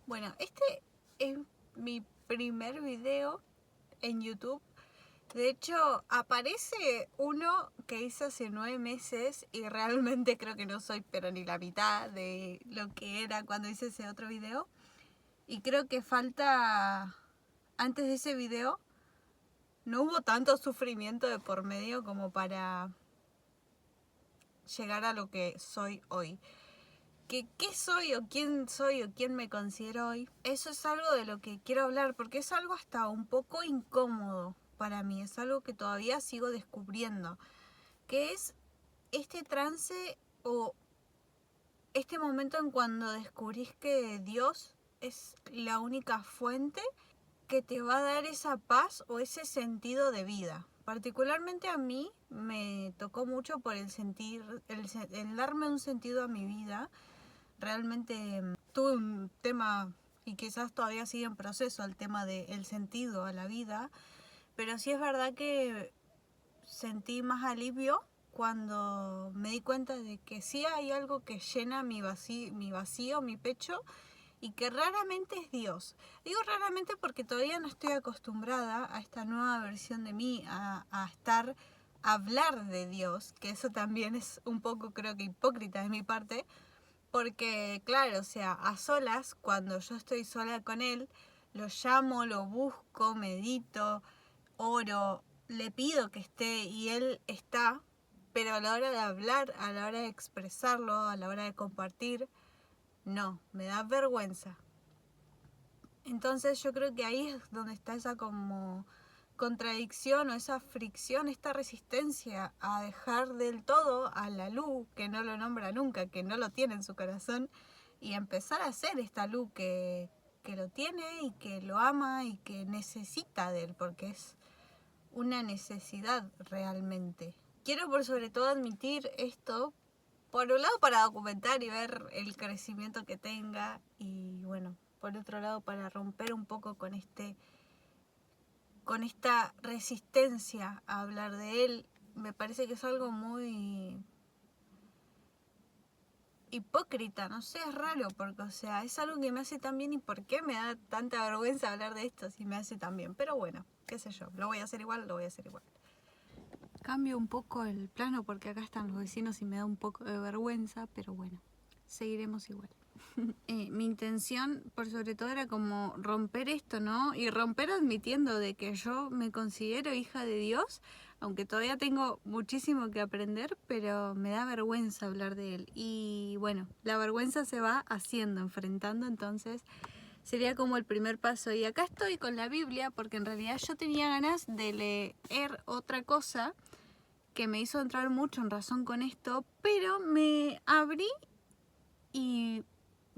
Bueno, este es mi primer video en YouTube. De hecho, aparece uno que hice hace 9 meses y realmente creo que no soy pero ni la mitad de lo que era cuando hice ese otro video. Y creo que falta, antes de ese video, no hubo tanto sufrimiento de por medio como para llegar a lo que soy hoy. ¿Qué soy o quién me considero hoy? Eso es algo de lo que quiero hablar porque es algo hasta un poco incómodo para mí. Es algo que todavía sigo descubriendo. Que es este trance o este momento en cuando descubrís que Dios es la única fuente que te va a dar esa paz o ese sentido de vida. Particularmente a mí me tocó mucho por el darme un sentido a mi vida. Realmente tuve un tema, y quizás todavía sigue en proceso, el tema del sentido a la vida, pero sí es verdad que sentí más alivio cuando me di cuenta de que sí hay algo que llena mi vacío, mi pecho, y que raramente es Dios. Digo raramente porque todavía no estoy acostumbrada a esta nueva versión de mí, a hablar de Dios, que eso también es un poco, creo que hipócrita de mi parte, porque claro, o sea, a solas, cuando yo estoy sola con él, lo llamo, lo busco, medito, oro, le pido que esté y él está, pero a la hora de hablar, a la hora de expresarlo, a la hora de compartir, no, me da vergüenza. Entonces yo creo que ahí es donde está esa como contradicción o esa fricción, esta resistencia a dejar del todo a la luz, que no lo nombra nunca, que no lo tiene en su corazón, y empezar a ser esta luz que lo tiene y que lo ama y que necesita de él, porque es una necesidad realmente. Quiero por sobre todo admitir esto, por un lado para documentar y ver el crecimiento que tenga, y bueno, por otro lado para romper un poco con esta resistencia a hablar de él. Me parece que es algo muy hipócrita, no sé, es raro, porque o sea, es algo que me hace tan bien y por qué me da tanta vergüenza hablar de esto si me hace tan bien. Pero bueno, qué sé yo, lo voy a hacer igual, lo voy a hacer igual. Cambio un poco el plano porque acá están los vecinos y me da un poco de vergüenza, pero bueno, seguiremos igual. Mi intención, por sobre todo, era como romper esto, ¿no? Y romper admitiendo de que yo me considero hija de Dios, aunque todavía tengo muchísimo que aprender, pero me da vergüenza hablar de él. Y bueno, la vergüenza se va haciendo, enfrentando, entonces sería como el primer paso. Y acá estoy con la Biblia, porque en realidad yo tenía ganas de leer otra cosa que me hizo entrar mucho en razón con esto, pero me abrí y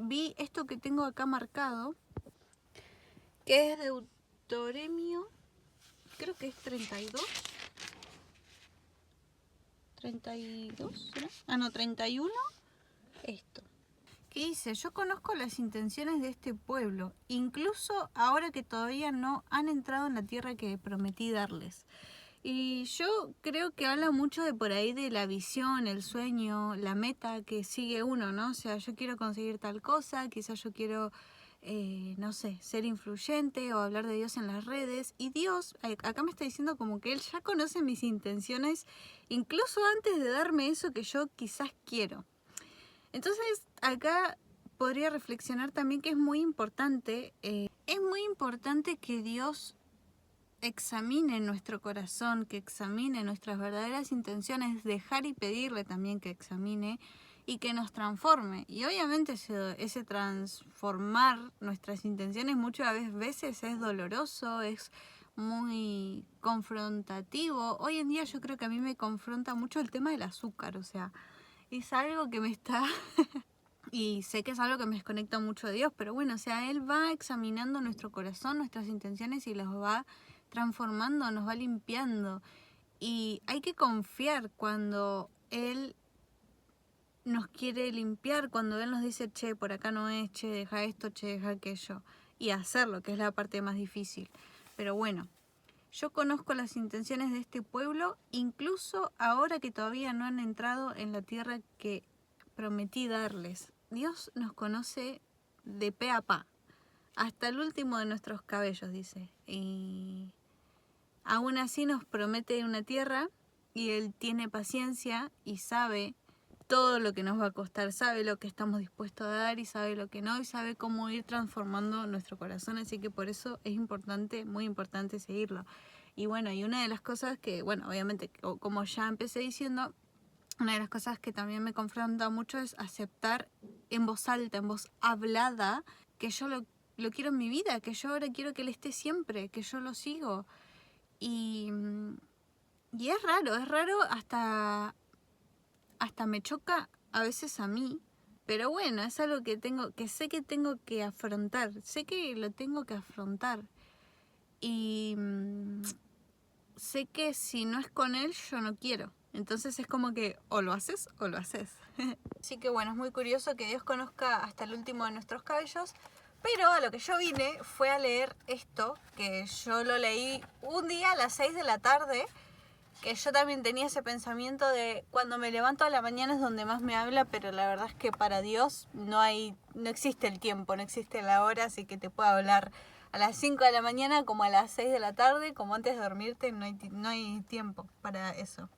vi esto que tengo acá marcado, que es Deuteronomio, creo que es 32. 32, ¿no? Ah, no, 31. Esto. ¿Qué dice? Yo conozco las intenciones de este pueblo, incluso ahora que todavía no han entrado en la tierra que prometí darles. Y yo creo que habla mucho de por ahí de la visión, el sueño, la meta que sigue uno, ¿no? O sea, yo quiero conseguir tal cosa, quizás yo quiero, no sé, ser influyente o hablar de Dios en las redes. Y Dios, acá me está diciendo como que Él ya conoce mis intenciones, incluso antes de darme eso que yo quizás quiero. Entonces, acá podría reflexionar también que es muy importante que Dios examine nuestro corazón, que examine nuestras verdaderas intenciones, dejar y pedirle también que examine y que nos transforme. Y obviamente ese transformar nuestras intenciones muchas veces es doloroso, es muy confrontativo. Hoy en día yo creo que a mí me confronta mucho el tema del azúcar, o sea, es algo que me está... Y sé que es algo que me desconecta mucho de Dios, pero bueno, o sea, Él va examinando nuestro corazón, nuestras intenciones y las va transformando, nos va limpiando. Y hay que confiar cuando Él nos quiere limpiar, cuando Él nos dice, che, por acá no es, che, deja esto, che, deja aquello. Y hacerlo, que es la parte más difícil. Pero bueno, yo conozco las intenciones de este pueblo, incluso ahora que todavía no han entrado en la tierra que prometí darles. Dios nos conoce de pe a pa. hasta el último de nuestros cabellos, dice. Y aún así nos promete una tierra y Él tiene paciencia y sabe todo lo que nos va a costar, sabe lo que estamos dispuestos a dar y sabe lo que no, y sabe cómo ir transformando nuestro corazón, así que por eso es importante, muy importante seguirlo. Y bueno, y una de las cosas que, bueno, obviamente, como ya empecé diciendo, una de las cosas que también me confronta mucho es aceptar en voz alta, en voz hablada, que yo lo quiero en mi vida, que yo ahora quiero que Él esté siempre, que yo lo sigo. Y es raro, hasta me choca a veces a mí, pero bueno, es algo que sé que tengo que afrontar, sé que lo tengo que afrontar. Y sé que si no es con Él, yo no quiero. Entonces es como que o lo haces o lo haces. Así que bueno, es muy curioso que Dios conozca hasta el último de nuestros cabellos. Pero a lo que yo vine fue a leer esto, que yo lo leí un día a las 6 de la tarde, que yo también tenía ese pensamiento de cuando me levanto a la mañana es donde más me habla, pero la verdad es que para Dios no existe el tiempo, no existe la hora, así que te puede hablar a las 5 de la mañana como a las 6 de la tarde, como antes de dormirte, no hay tiempo para eso.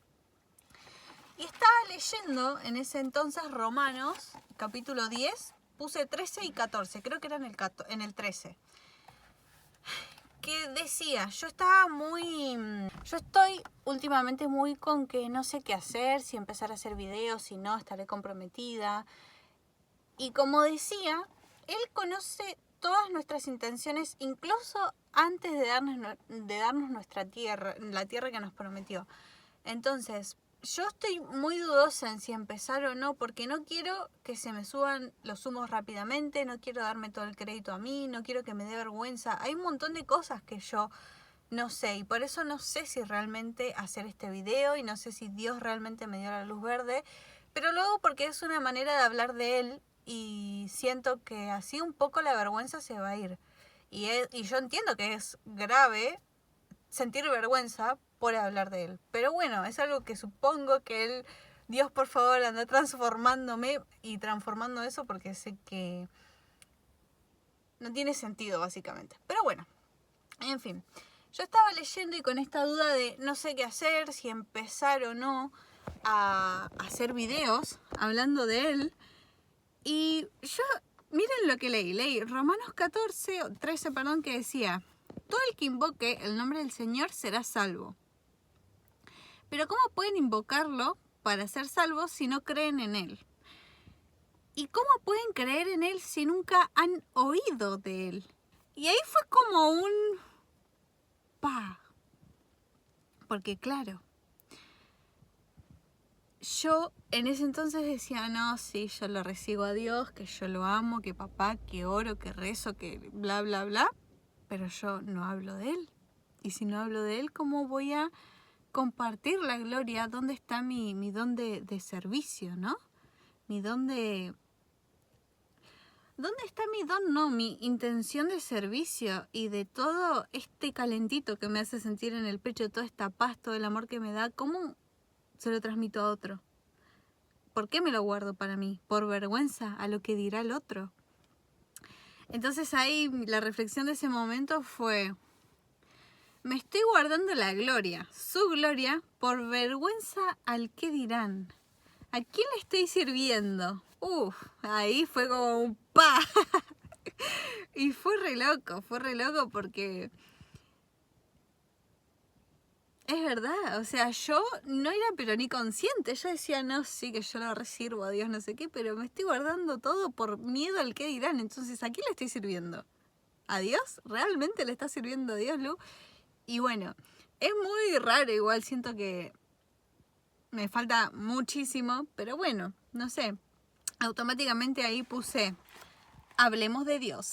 Y estaba leyendo en ese entonces Romanos, capítulo 10, puse 13 y 14, creo que era en el 13. Que decía, yo estoy últimamente muy con que no sé qué hacer, si empezar a hacer videos, si no, estaré comprometida. Y como decía, Él conoce todas nuestras intenciones, incluso antes de darnos nuestra tierra, la tierra que nos prometió. Entonces, yo estoy muy dudosa en si empezar o no, porque no quiero que se me suban los humos rápidamente, no quiero darme todo el crédito a mí, no quiero que me dé vergüenza. Hay un montón de cosas que yo no sé, y por eso no sé si realmente hacer este video, y no sé si Dios realmente me dio la luz verde, pero luego porque es una manera de hablar de Él, y siento que así un poco la vergüenza se va a ir. Y yo entiendo que es grave sentir vergüenza por hablar de Él. Pero bueno, es algo que supongo que Él, Dios por favor, anda transformándome y transformando eso, porque sé que no tiene sentido básicamente. Pero bueno, en fin. Yo estaba leyendo y con esta duda de no sé qué hacer, si empezar o no a hacer videos hablando de Él. Y yo, miren lo que leí Romanos 13, que decía: todo el que invoque el nombre del Señor será salvo. Pero ¿cómo pueden invocarlo para ser salvos si no creen en Él? ¿Y cómo pueden creer en Él si nunca han oído de Él? Y ahí fue como un pa. Porque claro, yo en ese entonces decía, no, sí, yo lo recibo a Dios, que yo lo amo, que papá, que oro, que rezo, que bla, bla, bla. Pero yo no hablo de Él. Y si no hablo de Él, ¿cómo voy a compartir la gloria? ¿Dónde está mi don de servicio, no? Mi don de... ¿Dónde está mi don? No, mi intención de servicio y de todo este calentito que me hace sentir en el pecho, toda esta paz, todo el amor que me da, ¿cómo se lo transmito a otro? ¿Por qué me lo guardo para mí? ¿Por vergüenza a lo que dirá el otro? Entonces ahí la reflexión de ese momento fue: me estoy guardando la gloria, su gloria, por vergüenza al que dirán. ¿A quién le estoy sirviendo? Ahí fue como un pa. Y fue re loco porque es verdad, o sea, yo no era pero ni consciente, yo decía, no, sí, que yo lo resirvo a Dios, no sé qué, pero me estoy guardando todo por miedo al que dirán. Entonces, ¿a quién le estoy sirviendo? ¿A Dios? ¿Realmente le está sirviendo a Dios, Lu? Y bueno, es muy raro, igual siento que me falta muchísimo, pero bueno, no sé, automáticamente ahí puse, hablemos de Dios,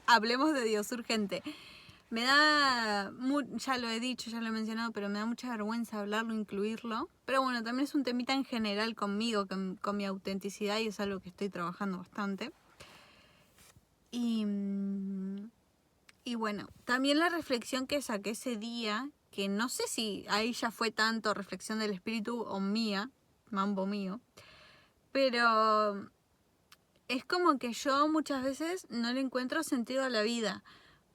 hablemos de Dios urgente. Me da, ya lo he dicho, ya lo he mencionado, pero me da mucha vergüenza hablarlo, incluirlo. Pero bueno, también es un temita en general conmigo, con mi autenticidad, y es algo que estoy trabajando bastante. Y bueno, también la reflexión que saqué ese día, que no sé si ahí ya fue tanto reflexión del espíritu o mía, mambo mío, pero es como que yo muchas veces no le encuentro sentido a la vida.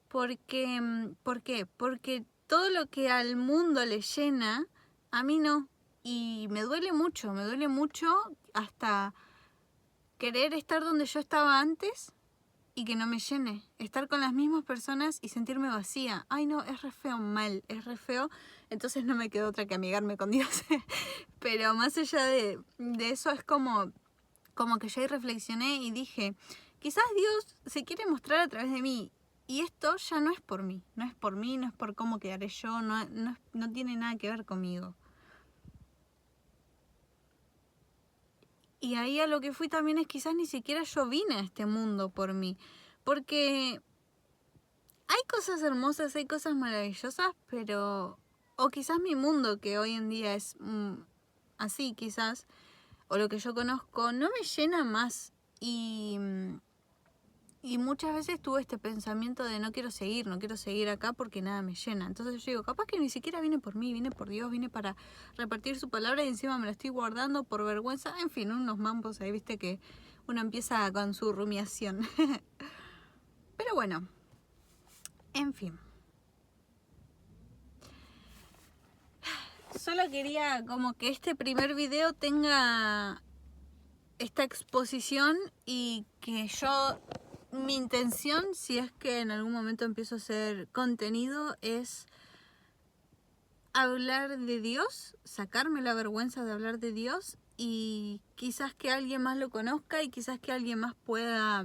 Porque, ¿por qué? Porque todo lo que al mundo le llena, a mí no. Y me duele mucho hasta querer estar donde yo estaba antes y que no me llene. Estar con las mismas personas y sentirme vacía. Ay no, es re feo, mal, es re feo. Entonces no me quedó otra que amigarme con Dios. Pero más allá de eso es como que yo ahí reflexioné y dije, quizás Dios se quiere mostrar a través de mí. Y esto ya no es por mí, no es por mí, no es por cómo quedaré yo, no tiene nada que ver conmigo. Y ahí a lo que fui también es quizás ni siquiera yo vine a este mundo por mí. Porque hay cosas hermosas, hay cosas maravillosas, pero... O quizás mi mundo, que hoy en día es así quizás, o lo que yo conozco, no me llena más. Y muchas veces tuve este pensamiento de no quiero seguir acá porque nada me llena. Entonces yo digo, capaz que ni siquiera viene por mí, viene por Dios, viene para repartir su palabra y encima me lo estoy guardando por vergüenza. En fin, unos mambos ahí, viste que uno empieza con su rumiación. Pero bueno, en fin. Solo quería como que este primer video tenga esta exposición y que yo... Mi intención, si es que en algún momento empiezo a hacer contenido, es hablar de Dios, sacarme la vergüenza de hablar de Dios y quizás que alguien más lo conozca y quizás que alguien más pueda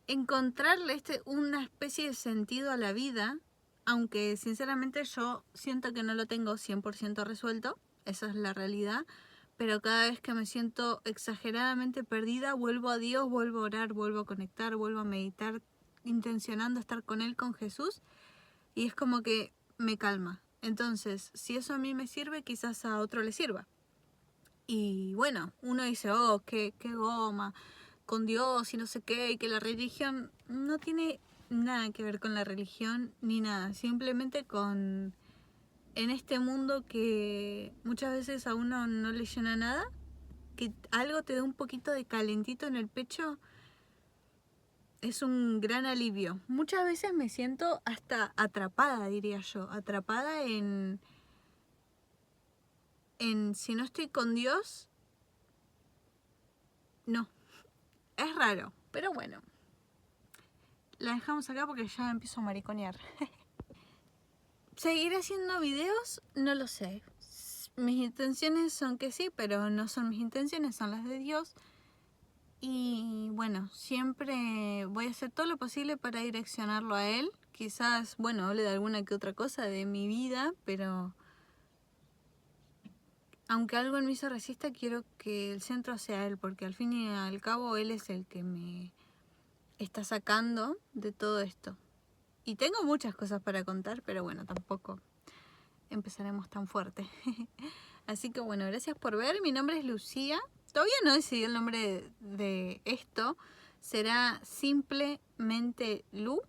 encontrarle una especie de sentido a la vida, aunque sinceramente yo siento que no lo tengo 100% resuelto, esa es la realidad. Pero cada vez que me siento exageradamente perdida, vuelvo a Dios, vuelvo a orar, vuelvo a conectar, vuelvo a meditar, intencionando estar con Él, con Jesús. Y es como que me calma. Entonces, si eso a mí me sirve, quizás a otro le sirva. Y bueno, uno dice, oh, qué goma, con Dios y no sé qué, y que la religión no tiene nada que ver con la religión ni nada. Simplemente con... En este mundo que muchas veces a uno no le llena nada, que algo te da un poquito de calentito en el pecho, es un gran alivio. Muchas veces me siento hasta atrapada, diría yo, atrapada en si no estoy con Dios, no. Es raro, pero bueno. La dejamos acá porque ya empiezo a mariconear. ¿Seguiré haciendo videos? No lo sé. Mis intenciones son que sí, pero no son mis intenciones, son las de Dios. Y bueno, siempre voy a hacer todo lo posible para direccionarlo a Él. Quizás, bueno, hable de alguna que otra cosa de mi vida, pero aunque algo en mí se resista, quiero que el centro sea Él, porque al fin y al cabo Él es el que me está sacando de todo esto. Y tengo muchas cosas para contar, pero bueno, tampoco empezaremos tan fuerte. Así que bueno, gracias por ver. Mi nombre es Lucía. Todavía no decidí el nombre de esto. Será simplemente Lu,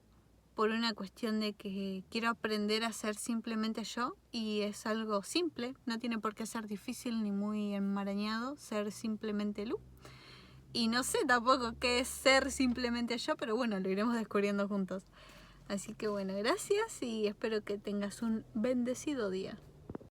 por una cuestión de que quiero aprender a ser simplemente yo. Y es algo simple, no tiene por qué ser difícil ni muy enmarañado ser simplemente Lu. Y no sé tampoco qué es ser simplemente yo, pero bueno, lo iremos descubriendo juntos. Así que bueno, gracias y espero que tengas un bendecido día.